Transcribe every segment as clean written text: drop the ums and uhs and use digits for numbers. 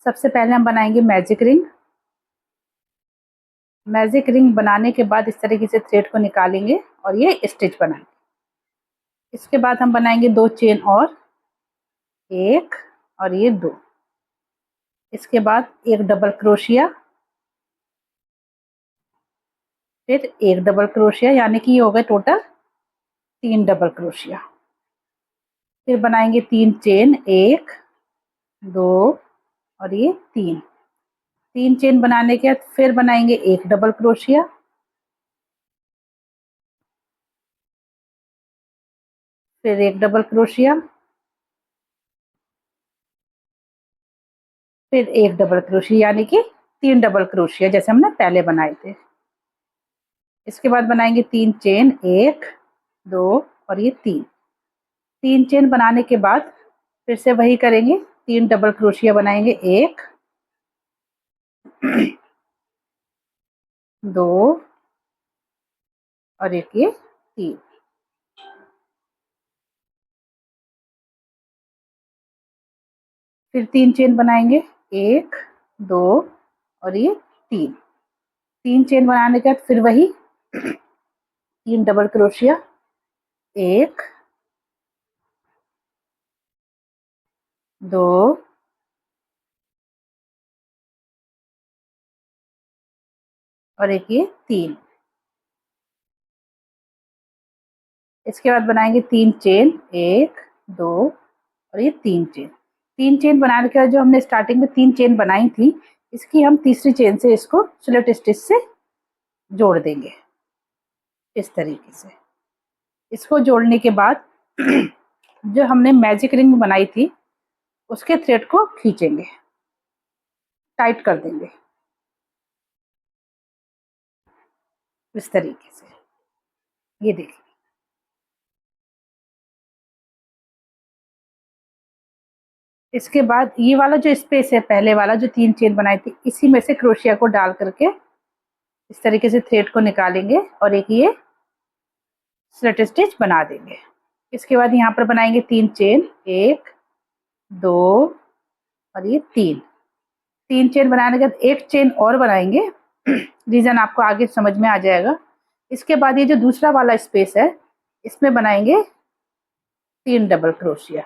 सबसे पहले हम बनाएंगे मैजिक रिंग। मैजिक रिंग बनाने के बाद इस तरीके से थ्रेड को निकालेंगे और ये स्टिच बनाएंगे। इसके बाद हम बनाएंगे 2 चेन और 1 और ये 2। इसके बाद एक डबल क्रोशिया, फिर एक डबल क्रोशिया, यानी कि ये हो गए टोटल 3 डबल क्रोशिया। फिर बनाएंगे 3 चेन, 1 2 और ये 3 चेन बनाने के बाद फिर बनाएंगे एक डबल क्रोशिया, फिर एक डबल क्रोशिया, फिर एक डबल क्रोशिया, यानी कि 3 डबल क्रोशिया जैसे हमने पहले बनाए थे। इसके बाद बनाएंगे 3 चेन, 1 2 और ये 3 चेन बनाने के बाद फिर से वही करेंगे, 3 डबल क्रोशिया बनाएंगे, 1 2 और एक ये 3। फिर 3 चेन बनाएंगे, 1 2 और ये 3 चेन बनाने के बाद फिर वही 3 डबल क्रोशिया, 1 2 और एक ये 3। इसके बाद बनाएंगे 3 चेन, 1 2 और ये 3 चेन बनाने के बाद जो हमने स्टार्टिंग में 3 चेन बनाई थी, इसकी हम तीसरी चेन से इसको स्लिट स्टिच से जोड़ देंगे इस तरीके से। इसको जोड़ने के बाद जो हमने मैजिक रिंग बनाई थी उसके थ्रेड को खींचेंगे, टाइट कर देंगे इस तरीके से। ये देखिए, इसके बाद ये वाला जो स्पेस है, पहले वाला जो 3 चेन बनाई थी, इसी में से क्रोशिया को डाल करके इस तरीके से थ्रेड को निकालेंगे और एक ये स्लिट स्टिच बना देंगे। इसके बाद यहाँ पर बनाएंगे 3 चेन, 1 2 और ये 3 चेन बनाने के बाद एक चेन और बनाएंगे, रीजन आपको आगे समझ में आ जाएगा। इसके बाद ये जो दूसरा वाला स्पेस है, इसमें बनाएंगे 3 डबल क्रोशिया,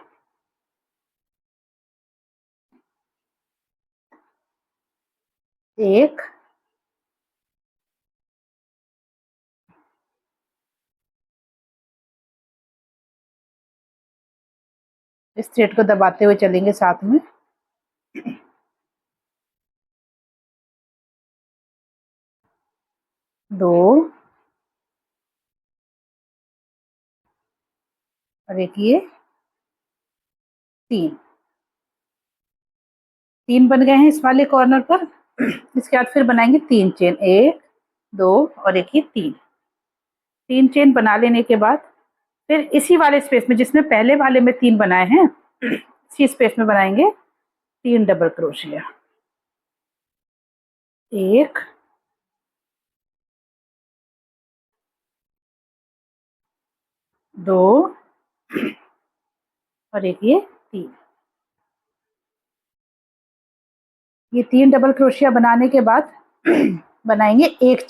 1 इस थ्रेड को दबाते हुए चलेंगे साथ में, 2 और एक ये 3 बन गए हैं इस वाले कॉर्नर पर। इसके बाद फिर बनाएंगे 3 चेन, 1 2 और एक ये 3 चेन बना लेने के बाद फिर इसी वाले स्पेस में जिसमें पहले वाले में 3 बनाए हैं, इसी स्पेस में बनाएंगे 3 डबल क्रोशिया, 1 2 और एक ये 3। ये 3 डबल क्रोशिया बनाने के बाद बनाएंगे एक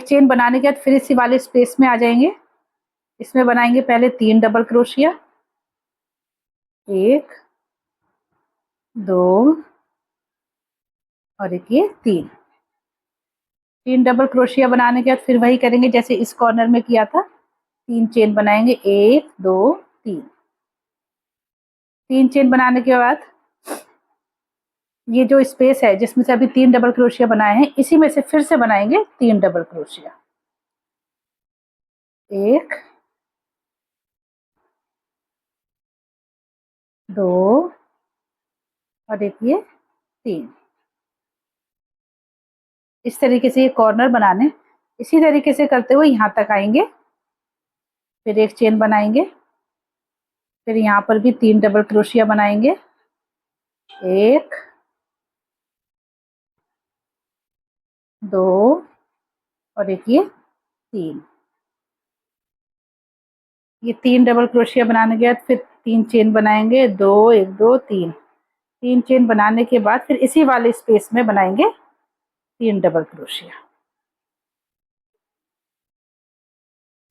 चेन बनाने के बाद फिर इसी वाले स्पेस में आ जाएंगे। इसमें बनाएंगे पहले 3 डबल क्रोशिया, 1 2 और एक ये 3 डबल क्रोशिया बनाने के बाद फिर वही करेंगे जैसे इस कॉर्नर में किया था, 3 चेन बनाएंगे, 1 2 3 चेन बनाने के बाद ये जो स्पेस है जिसमें से अभी 3 डबल क्रोशिया बनाए हैं, इसी में से फिर से बनाएंगे 3 डबल क्रोशिया, 1 2 और एक ये 3। इस तरीके से ये कॉर्नर बनाने, इसी तरीके से करते हुए यहाँ तक आएंगे, फिर एक चेन बनाएंगे, फिर यहाँ पर भी 3 डबल क्रोशिया बनाएंगे, 1 2 और एक ये 3। ये 3 डबल क्रोशिया बनाने के बाद फिर 3 चेन बनाएंगे, 2 1 2 3। 3 चेन बनाने के बाद फिर इसी वाले स्पेस में बनाएंगे 3 डबल क्रोशिया।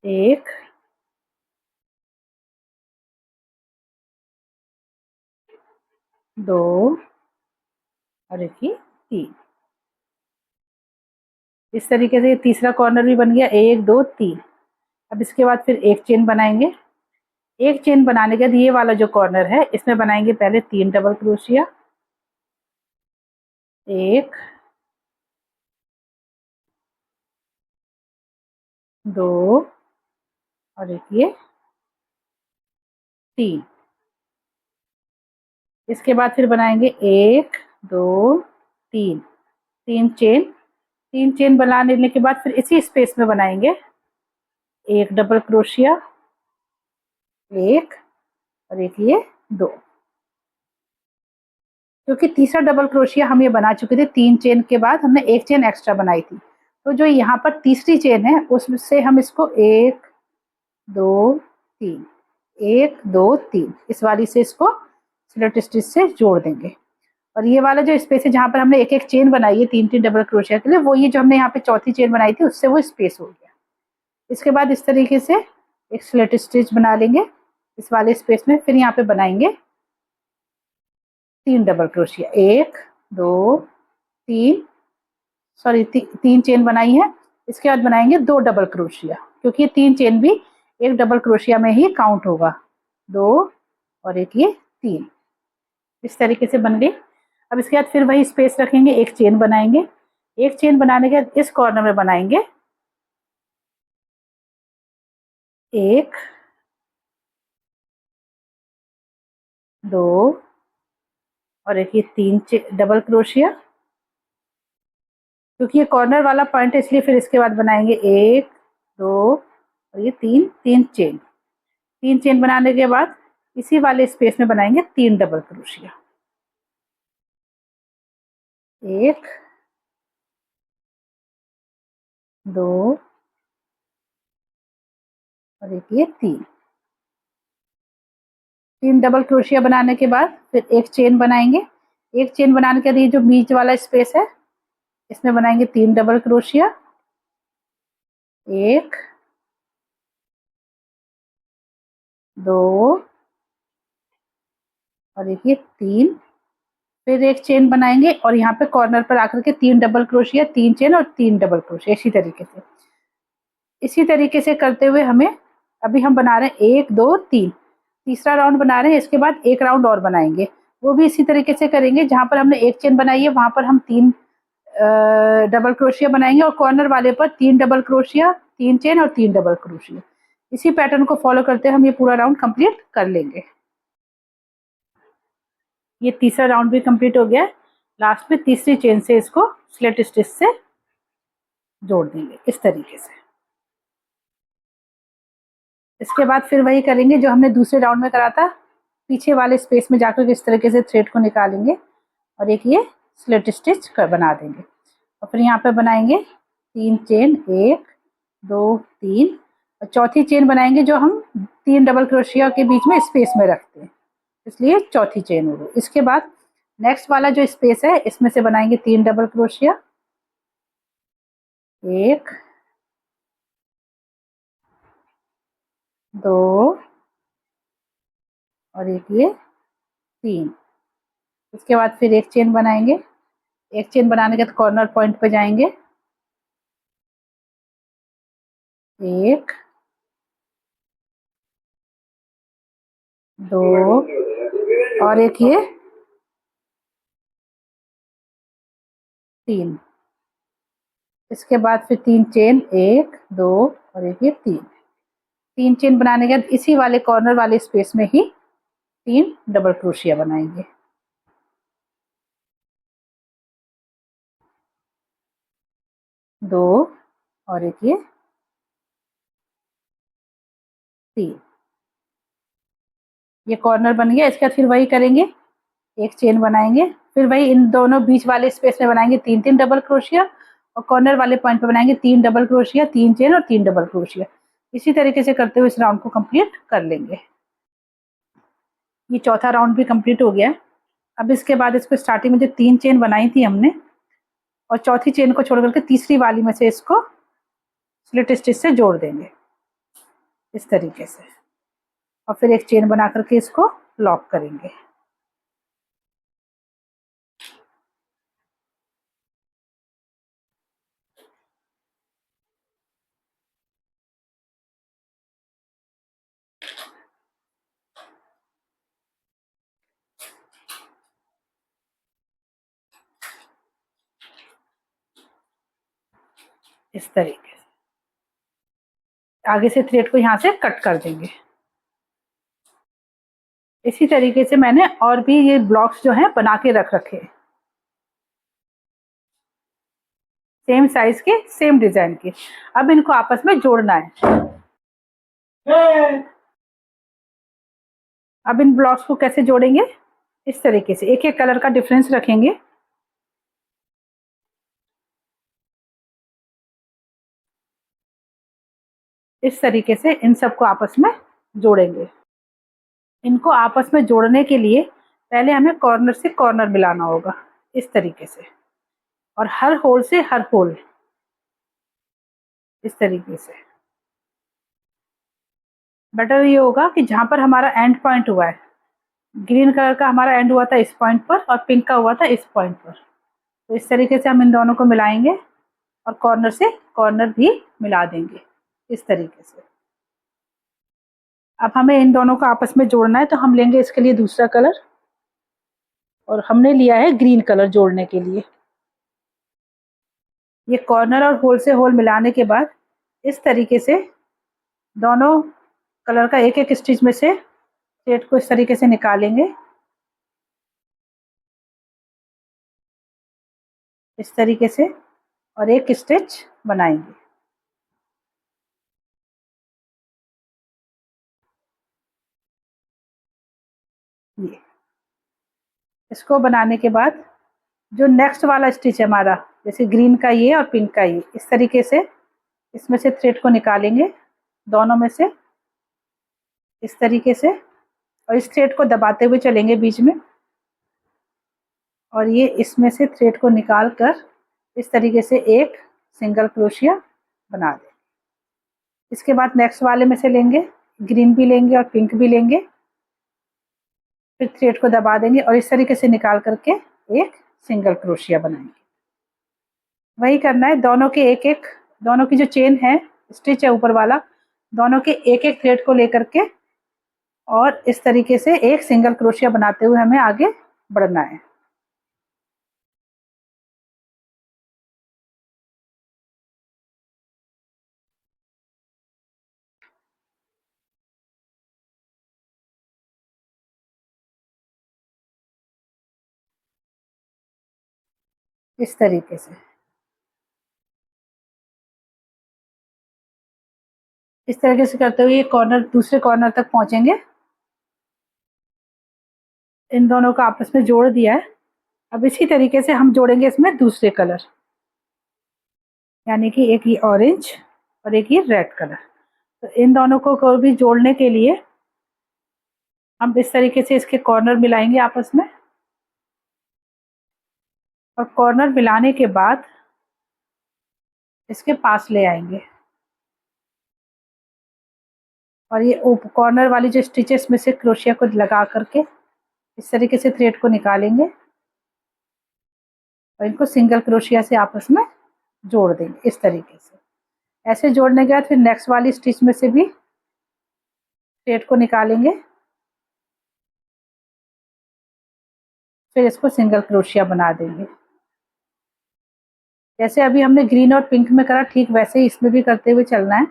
1 2 और एक ही 3। इस तरीके से तीसरा कॉर्नर भी बन गया, 1 2 3। अब इसके बाद फिर एक चेन बनाएंगे। एक चेन बनाने के बाद ये वाला जो कॉर्नर है इसमें बनाएंगे पहले 3 डबल क्रोशिया। 1 2 और एक ये 3। इसके बाद फिर बनाएंगे 1 2 3, 3 चेन। 3 चेन बना लेने के बाद फिर इसी स्पेस में बनाएंगे 1 डबल क्रोशिया, 1 और एक ये 2। क्योंकि तीसरा डबल क्रोशिया हम ये बना चुके थे, 3 चेन के बाद हमने एक चेन एक्स्ट्रा बनाई थी, तो जो यहाँ पर तीसरी चेन है उससे हम इसको 1 2 3 1 2 3 इस वाली से इसको स्लिट स्टिच से जोड़ देंगे। और ये वाला जो स्पेस है जहाँ पर हमने एक एक चेन बनाई है 3 3 डबल क्रोशिया के लिए, वो ये जो हमने यहाँ पे चौथी चेन बनाई थी उससे वो स्पेस हो गया। इसके बाद इस तरीके से एक स्लिट स्टिच बना लेंगे इस वाले स्पेस में। फिर यहाँ पे बनाएंगे 3 डबल क्रोशिया, 1 2 3 सॉरी 3 चेन बनाई है। इसके बाद बनाएंगे 2 डबल क्रोशिया, क्योंकि ये 3 चेन भी एक डबल क्रोशिया में ही काउंट होगा। 2 और एक ये 3। इस तरीके से बन गई। अब इसके बाद फिर वही स्पेस रखेंगे, एक चेन बनाएंगे। एक चेन बनाने के बाद इस कॉर्नर में बनाएंगे 1 2 और एक ये 3 डबल क्रोशिया, क्योंकि ये कॉर्नर वाला पॉइंट है इसलिए फिर इसके बाद बनाएंगे 1 2 और ये 3 चेन। 3 चेन बनाने के बाद इसी वाले स्पेस में बनाएंगे 3 डबल क्रोशिया, 1 2 और एक ये 3 डबल क्रोशिया बनाने के बाद फिर एक चेन बनाएंगे। एक चेन बनाने के बाद ये जो बीच वाला स्पेस है इसमें बनाएंगे 3 डबल क्रोशिया, 1 2 और एक ये 3। फिर एक चेन बनाएंगे और यहाँ पे कॉर्नर पर आकर के 3 डबल क्रोशिया, 3 चेन और 3 डबल क्रोशिया। इसी तरीके से करते हुए हमें अभी हम बना रहे हैं 1 2 3, तीसरा राउंड बना रहे हैं। इसके बाद एक राउंड और बनाएंगे, वो भी इसी तरीके से करेंगे। जहाँ पर हमने एक चेन बनाई है वहां पर हम 3 डबल क्रोशिया बनाएंगे और कॉर्नर वाले पर 3 डबल क्रोशिया, 3 चेन और 3 डबल क्रोशिया। इसी पैटर्न को फॉलो करते हम ये पूरा राउंड कंप्लीट कर लेंगे। ये तीसरा राउंड भी कंप्लीट हो गया है। लास्ट में तीसरी चेन से इसको स्लिट स्टिच से जोड़ देंगे इस तरीके से। इसके बाद फिर वही करेंगे जो हमने दूसरे राउंड में करा था। पीछे वाले स्पेस में जाकर इस तरीके से थ्रेड को निकालेंगे और एक ये स्लिट स्टिच बना देंगे। और फिर यहाँ पे बनाएंगे 3 चेन, 1 2 3 और चौथी चेन बनाएंगे जो हम 3 डबल क्रोशिया के बीच में स्पेस में रखते हैं, इसलिए चौथी चेन हो गई। इसके बाद नेक्स्ट वाला जो स्पेस है इसमें से बनाएंगे 3 डबल क्रोशिया, 1 2 और एक ये 3। इसके बाद फिर एक चेन बनाएंगे। एक चेन बनाने के बाद कॉर्नर पॉइंट पे जाएंगे, 1 2 और एक ये 3। इसके बाद फिर 3 चेन, 1 2 और एक ये 3 चेन बनाने के बाद इसी वाले कॉर्नर वाले स्पेस में ही 3 डबल क्रोशिया बनाएंगे। 2 और एक ये 3। ये कॉर्नर बन गया। इसके बाद फिर वही करेंगे, एक चेन बनाएंगे। फिर वही इन दोनों बीच वाले स्पेस में बनाएंगे 3 3 डबल क्रोशिया और कॉर्नर वाले पॉइंट पे बनाएंगे 3 डबल क्रोशिया, 3 चेन और 3 डबल क्रोशिया। इसी तरीके से करते हुए इस राउंड को कंप्लीट कर लेंगे। ये चौथा राउंड भी कंप्लीट हो गया है। अब इसके बाद इसको स्टार्टिंग में जो 3 चेन बनाई थी हमने और चौथी चेन को छोड़ करके तीसरी वाली में से इसको स्लिट स्टिच से जोड़ देंगे इस तरीके से, और फिर एक चेन बना करके इसको लॉक करेंगे। इस तरीके से आगे से थ्रेड को यहाँ से कट कर देंगे। इसी तरीके से मैंने और भी ये ब्लॉक्स जो हैं बना के रख रखे हैं, सेम साइज के, सेम डिजाइन के। अब इनको आपस में जोड़ना है। अब इन ब्लॉक्स को कैसे जोड़ेंगे, इस तरीके से एक एक कलर का डिफरेंस रखेंगे। इस तरीके से इन सबको आपस में जोड़ेंगे। इनको आपस में जोड़ने के लिए पहले हमें कॉर्नर से कॉर्नर मिलाना होगा इस तरीके से, और हर होल से हर होल इस तरीके से। बेटर ये होगा कि जहाँ पर हमारा एंड पॉइंट हुआ है, ग्रीन कलर का हमारा एंड हुआ था इस पॉइंट पर और पिंक का हुआ था इस पॉइंट पर, तो इस तरीके से हम इन दोनों को मिलाएंगे और कॉर्नर से कॉर्नर भी मिला देंगे इस तरीके से। अब हमें इन दोनों को आपस में जोड़ना है, तो हम लेंगे इसके लिए दूसरा कलर, और हमने लिया है ग्रीन कलर जोड़ने के लिए। ये कॉर्नर और होल से होल मिलाने के बाद इस तरीके से दोनों कलर का एक एक स्टिच में से थ्रेड को इस तरीके से निकालेंगे, इस तरीके से, और एक स्टिच बनाएंगे। ये इसको बनाने के बाद जो नेक्स्ट वाला स्टिच है हमारा, जैसे ग्रीन का ये और पिंक का ये, इस तरीके से इसमें से थ्रेड को निकालेंगे दोनों में से इस तरीके से, और इस थ्रेड को दबाते हुए चलेंगे बीच में, और ये इसमें से थ्रेड को निकाल कर इस तरीके से एक सिंगल क्रोशिया बना दें। इसके बाद नेक्स्ट वाले में से लेंगे, ग्रीन भी लेंगे और पिंक भी लेंगे, फिर थ्रेड को दबा देंगे और इस तरीके से निकाल करके एक सिंगल क्रोशिया बनाएंगे। वही करना है, दोनों के एक एक, दोनों की जो चेन है, स्टिच है ऊपर वाला, दोनों के एक एक थ्रेड को लेकर के और इस तरीके से एक सिंगल क्रोशिया बनाते हुए हमें आगे बढ़ना है। इस तरीके से इस तरीके से करते हुए ये कॉर्नर, दूसरे कॉर्नर तक पहुंचेंगे। इन दोनों को आपस में जोड़ दिया है। अब इसी तरीके से हम जोड़ेंगे इसमें दूसरे कलर, यानी कि एक ये ऑरेंज और एक ये रेड कलर। तो इन दोनों को भी जोड़ने के लिए हम इस तरीके से इसके कॉर्नर मिलाएंगे आपस में, और कॉर्नर मिलाने के बाद इसके पास ले आएंगे, और ये कॉर्नर वाली जो स्टिचेस में से क्रोशिया को लगा करके इस तरीके से थ्रेड को निकालेंगे और इनको सिंगल क्रोशिया से आपस में जोड़ देंगे इस तरीके से। ऐसे जोड़ने के बाद फिर नेक्स्ट वाली स्टिच में से भी थ्रेड को निकालेंगे, फिर इसको सिंगल क्रोशिया बना देंगे। जैसे अभी हमने ग्रीन और पिंक में करा, ठीक वैसे ही इसमें भी करते हुए चलना है।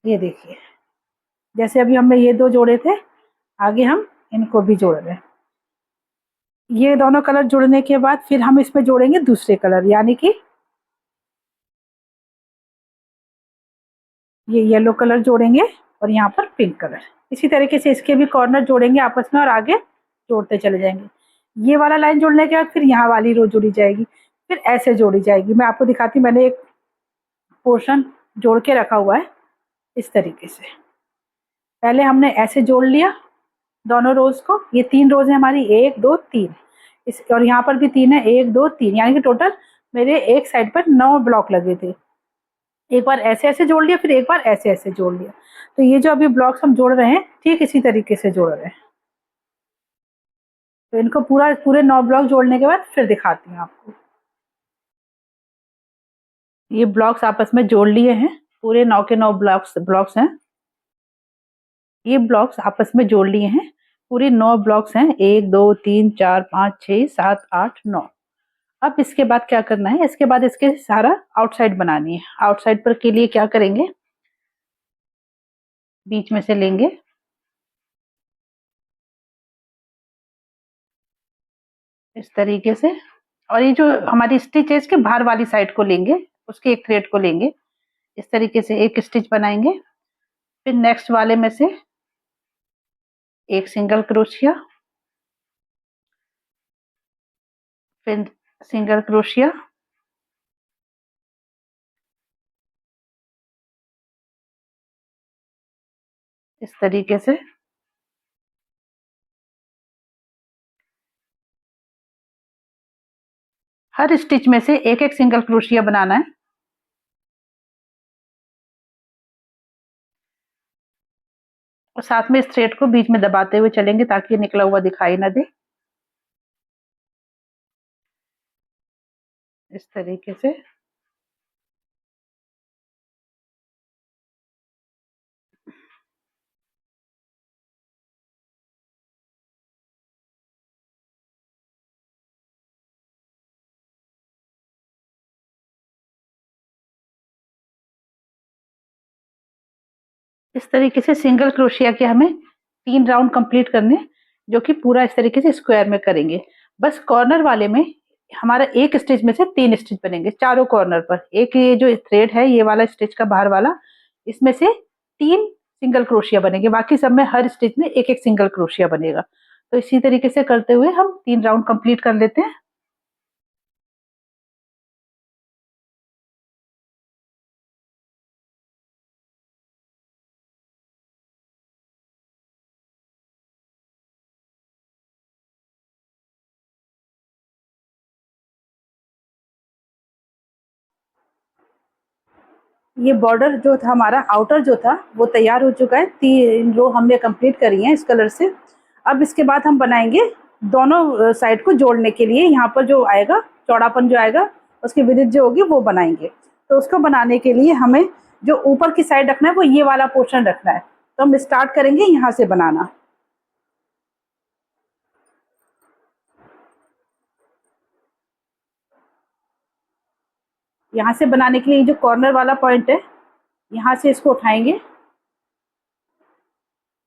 ये देखिए, जैसे अभी हमने ये दो जोड़े थे, आगे हम इनको भी जोड़ रहे हैं। ये दोनों कलर जुड़ने के बाद फिर हम इसमें जोड़ेंगे दूसरे कलर, यानी कि ये येलो कलर जोड़ेंगे और यहाँ पर पिंक कलर। इसी तरीके से इसके भी कॉर्नर जोड़ेंगे आपस में और आगे जोड़ते चले जाएंगे। ये वाला लाइन जोड़ने के बाद फिर यहाँ वाली रो जोड़ी जाएगी, फिर ऐसे जोड़ी जाएगी। मैं आपको दिखाती हूँ, मैंने एक पोर्शन जोड़ के रखा हुआ है, इस तरीके से पहले हमने ऐसे जोड़ लिया दोनों रोज को। ये 3 रोज है हमारी, 1 2 3। इस और यहाँ पर भी 3 है, 1 2 3, यानी कि टोटल मेरे एक साइड पर 9 ब्लॉक लगे थे। एक बार ऐसे ऐसे जोड़ लिया, फिर एक बार ऐसे ऐसे जोड़ लिया। तो ये जो अभी ब्लॉक्स हम जोड़ रहे हैं, ठीक इसी तरीके से जोड़ रहे हैं। तो इनको पूरे 9 ब्लॉक जोड़ने के बाद फिर दिखाती हूँ आपको। ये ब्लॉक्स आपस में जोड़ लिए हैं, पूरे 9 के 9 ब्लॉक्स हैं। ये ब्लॉक्स आपस में जोड़ लिए हैं, पूरे 9 ब्लॉक्स हैं, 1 2 3 4 5 6 7 8 9। अब इसके बाद क्या करना है, इसके बाद इसके सारा आउटसाइड बनानी है। आउटसाइड पर के लिए क्या करेंगे, बीच में से लेंगे, इस तरीके से। और ये जो हमारी स्टिच है, इसके बाहर वाली साइड को लेंगे, उसके एक थ्रेड को लेंगे, इस तरीके से एक स्टिच बनाएंगे। फिर नेक्स्ट वाले में से एक सिंगल क्रोशिया, फिर सिंगल क्रोशिया, इस तरीके से। हर स्टिच में से एक एक सिंगल क्रोशिया बनाना है। और साथ में इस थ्रेड को बीच में दबाते हुए चलेंगे ताकि ये निकला हुआ दिखाई ना दे, इस तरीके से। इस तरीके से सिंगल क्रोशिया के हमें 3 राउंड कंप्लीट करने, जो कि पूरा इस तरीके से स्क्वायर में करेंगे। बस कॉर्नर वाले में हमारा एक स्टिच में से 3 स्टिच बनेंगे चारों कॉर्नर पर। एक ये जो थ्रेड है, ये वाला स्टिच का बाहर वाला, इसमें से 3 सिंगल क्रोशिया बनेंगे, बाकी सब में हर स्टिच में एक एक सिंगल क्रोशिया बनेगा। तो इसी तरीके से करते हुए हम 3 राउंड कंप्लीट कर लेते हैं। ये बॉर्डर जो था हमारा, आउटर जो था, वो तैयार हो चुका है। 3 रो हमने कंप्लीट करी है इस कलर से। अब इसके बाद हम बनाएंगे दोनों साइड को जोड़ने के लिए, यहाँ पर जो आएगा चौड़ापन जो आएगा, उसकी विड्थ जो होगी वो बनाएंगे। तो उसको बनाने के लिए हमें जो ऊपर की साइड रखना है वो ये वाला पोर्शन रखना है। तो हम स्टार्ट करेंगे यहाँ से बनाना। यहाँ से बनाने के लिए जो कॉर्नर वाला पॉइंट है, यहाँ से इसको उठाएंगे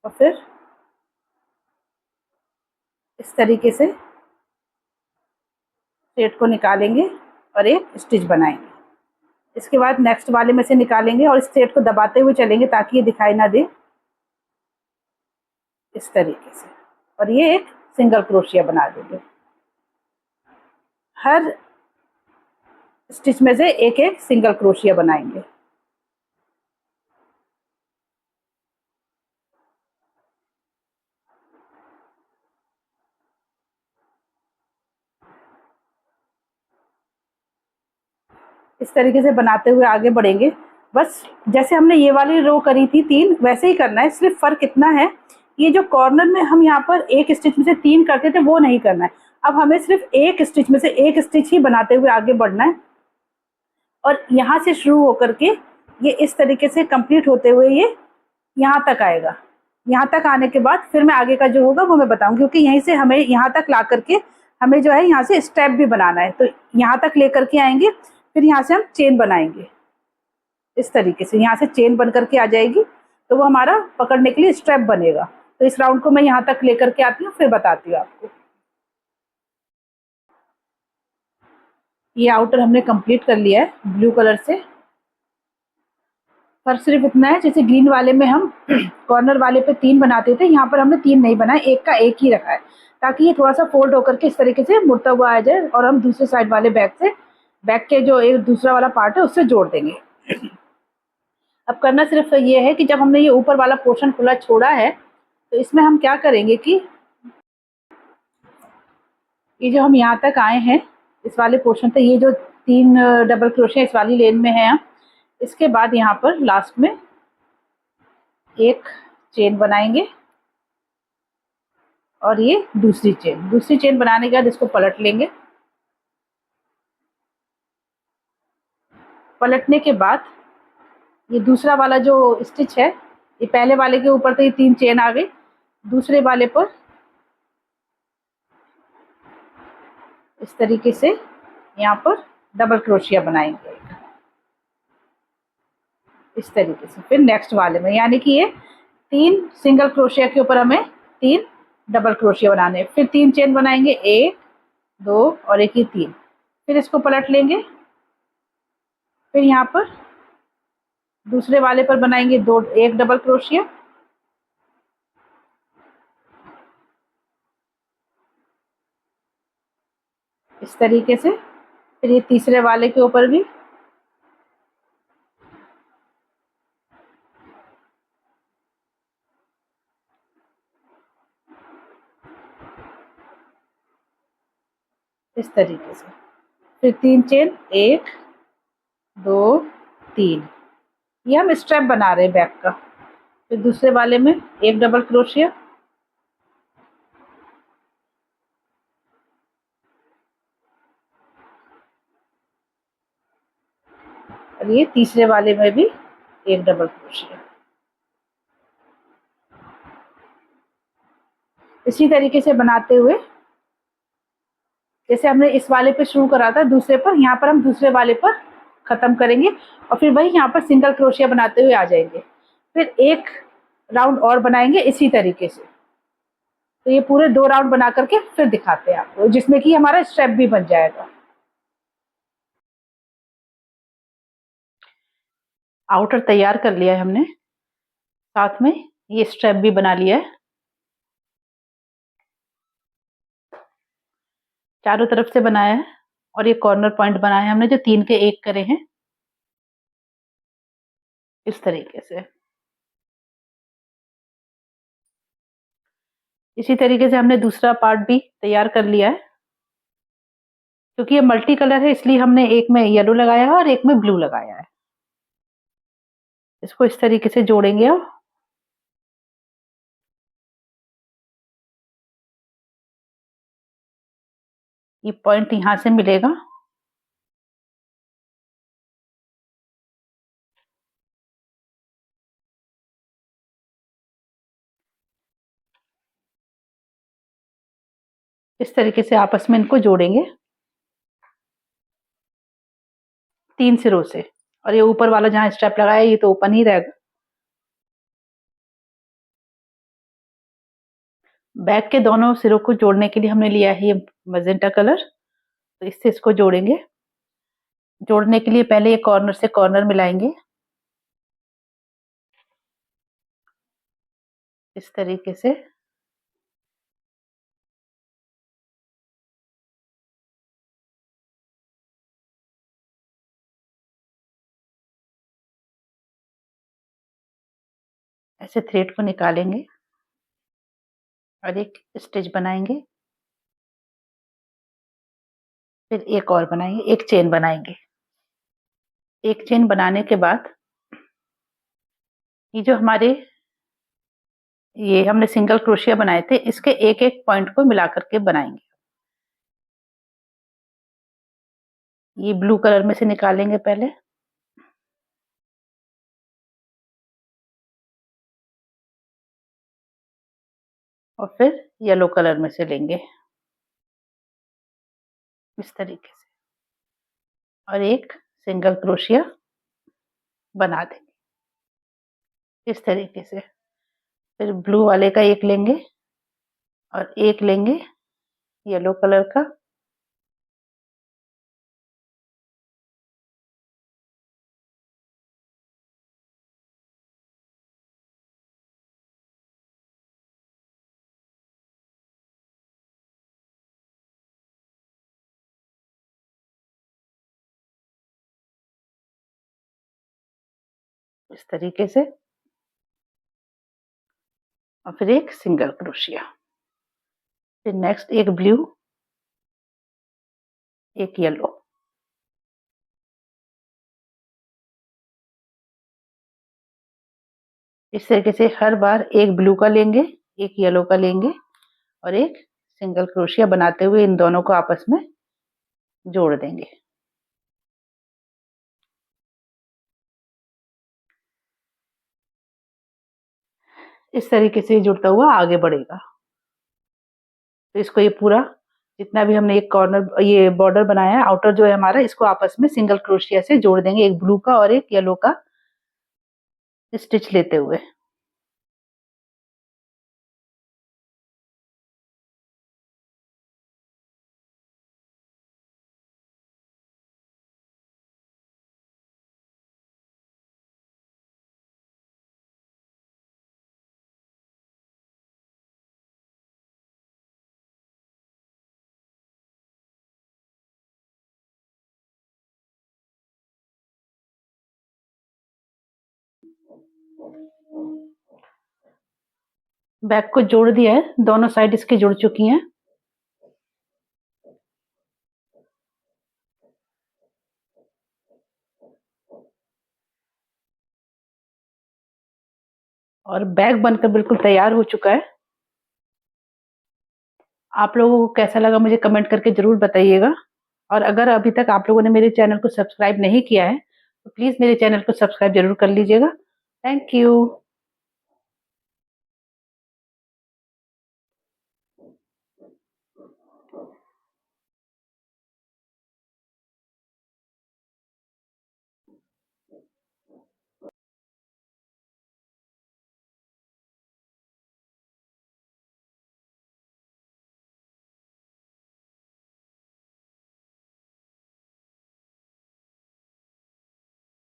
और फिर इस तरीके से थ्रेड को निकालेंगे और एक स्टिच बनाएंगे। इसके बाद नेक्स्ट वाले में से निकालेंगे और इस थ्रेड को दबाते हुए चलेंगे ताकि ये दिखाई ना दे, इस तरीके से। और ये एक सिंगल क्रोशिया बना देंगे। हर स्टिच में से एक एक सिंगल क्रोशिया बनाएंगे। इस तरीके से बनाते हुए आगे बढ़ेंगे। बस जैसे हमने ये वाली रो करी थी 3, वैसे ही करना है। सिर्फ फर्क इतना है, ये जो कॉर्नर में हम यहाँ पर एक स्टिच में से 3 करते थे वो नहीं करना है। अब हमें सिर्फ एक स्टिच में से एक स्टिच ही बनाते हुए आगे बढ़ना है। और यहाँ से शुरू होकर के ये इस तरीके से कंप्लीट होते हुए ये यहाँ तक आएगा। यहाँ तक आने के बाद फिर मैं आगे का जो होगा वो मैं बताऊंगी, क्योंकि यहीं से हमें यहाँ तक ला करके हमें जो है यहाँ से स्टेप भी बनाना है। तो यहाँ तक लेकर के आएंगे, फिर यहाँ से हम चेन बनाएंगे। इस तरीके से यहाँ से चेन बन करके आ जाएगी, तो वो हमारा पकड़ने के लिए स्ट्रैप बनेगा। तो इस राउंड को मैं यहाँ तक लेकर के आती हूँ, फिर बताती हूँ आपको। ये आउटर हमने कंप्लीट कर लिया है ब्लू कलर से। फर्क सिर्फ इतना है, जैसे ग्रीन वाले में हम कॉर्नर वाले पे 3 बनाते थे, यहाँ पर हमने 3 नहीं बनाए, एक का एक ही रखा है, ताकि ये थोड़ा सा फोल्ड होकर के इस तरीके से मुड़ता हुआ आ जाए और हम दूसरे साइड वाले बैक से, बैक के जो एक दूसरा वाला पार्ट है उससे जोड़ देंगे। अब करना सिर्फ ये है कि जब हमने ये ऊपर वाला पोर्शन खुला छोड़ा है, तो इसमें हम क्या करेंगे कि ये जो हम यहाँ तक आए हैं, इस वाले पोर्शन तक, ये जो 3 डबल क्रोशिया इस वाली लेन में है, इसके बाद यहाँ पर लास्ट में एक चेन बनाएंगे और ये दूसरी चेन बनाने के बाद इसको पलट लेंगे। पलटने के बाद ये दूसरा वाला जो स्टिच है, ये पहले वाले के ऊपर तो ये 3 चेन आ गई, दूसरे वाले पर इस तरीके से यहाँ पर डबल क्रोशिया बनाएंगे इस तरीके से। फिर नेक्स्ट वाले में, यानी कि ये 3 सिंगल क्रोशिया के ऊपर हमें 3 डबल क्रोशिया बनाने, फिर 3 चेन बनाएंगे, 1 2 और एक ही 3। फिर इसको पलट लेंगे, फिर यहाँ पर दूसरे वाले पर बनाएंगे 1 डबल क्रोशिया, इस तरीके से। फिर ये तीसरे वाले के ऊपर भी इस तरीके से। फिर 3 चेन, 1 2 3, ये हम स्ट्रैप बना रहे हैं बैक का। फिर दूसरे वाले में 1 डबल क्रोशिया, और ये तीसरे वाले में भी 1 डबल क्रोशिया। इसी तरीके से बनाते हुए, जैसे हमने इस वाले पे शुरू करा था दूसरे पर, यहाँ पर हम दूसरे वाले पर खत्म करेंगे और फिर वही यहाँ पर सिंगल क्रोशिया बनाते हुए आ जाएंगे। फिर एक राउंड और बनाएंगे इसी तरीके से। तो ये पूरे 2 राउंड बना करके फिर दिखाते हैं आपको, जिसमें कि हमारा स्टेप भी बन जाएगा। आउटर तैयार कर लिया है हमने, साथ में ये स्ट्रैप भी बना लिया है। चारों तरफ से बनाया है और ये कॉर्नर पॉइंट बनाए हैं हमने, जो 3 के 1 करे हैं इस तरीके से। इसी तरीके से हमने दूसरा पार्ट भी तैयार कर लिया है। क्योंकि ये मल्टी कलर है, इसलिए हमने एक में येलो लगाया है और एक में ब्लू लगाया है। इसको इस तरीके से जोड़ेंगे अब। ये पॉइंट यहाँ से मिलेगा, इस तरीके से आपस में इनको जोड़ेंगे 3 सिरों से। और ये ऊपर वाला जहाँ स्टेप लगाया है, ये तो ओपन ही रहेगा। बैक के दोनों सिरों को जोड़ने के लिए हमने लिया है ये मजेंटा कलर, तो इससे इसको जोड़ेंगे। जोड़ने के लिए पहले ये कॉर्नर से कॉर्नर मिलाएंगे इस तरीके से। ऐसे थ्रेड को निकालेंगे और एक स्टिच बनाएंगे, फिर एक और बनाएंगे, एक चेन बनाएंगे। एक चेन बनाने के बाद ये जो हमारे ये हमने सिंगल क्रोशिया बनाए थे, इसके एक एक पॉइंट को मिला करके बनाएंगे। ये ब्लू कलर में से निकालेंगे पहले, और फिर येलो कलर में से लेंगे इस तरीके से, और एक सिंगल क्रोशिया बना देंगे इस तरीके से। फिर ब्लू वाले का एक लेंगे और एक लेंगे येलो कलर का, इस तरीके से, और फिर एक सिंगल क्रोशिया, फिर नेक्स्ट एक ब्लू, एक येलो, इस तरीके से हर बार एक ब्लू का लेंगे, एक येलो का लेंगे और एक सिंगल क्रोशिया बनाते हुए इन दोनों को आपस में जोड़ देंगे। इस तरीके से जुड़ता हुआ आगे बढ़ेगा। तो इसको ये पूरा जितना भी हमने एक कॉर्नर ये बॉर्डर बनाया है आउटर जो है हमारा, इसको आपस में सिंगल क्रोशिया से जोड़ देंगे, एक ब्लू का और एक येलो का स्टिच लेते हुए। बैक को जोड़ दिया है, दोनों साइड इसकी जुड़ चुकी हैं। और बैग बनकर बिल्कुल तैयार हो चुका है। आप लोगों को कैसा लगा मुझे कमेंट करके जरूर बताइएगा। और अगर अभी तक आप लोगों ने मेरे चैनल को सब्सक्राइब नहीं किया है तो प्लीज मेरे चैनल को सब्सक्राइब जरूर कर लीजिएगा। Thank you.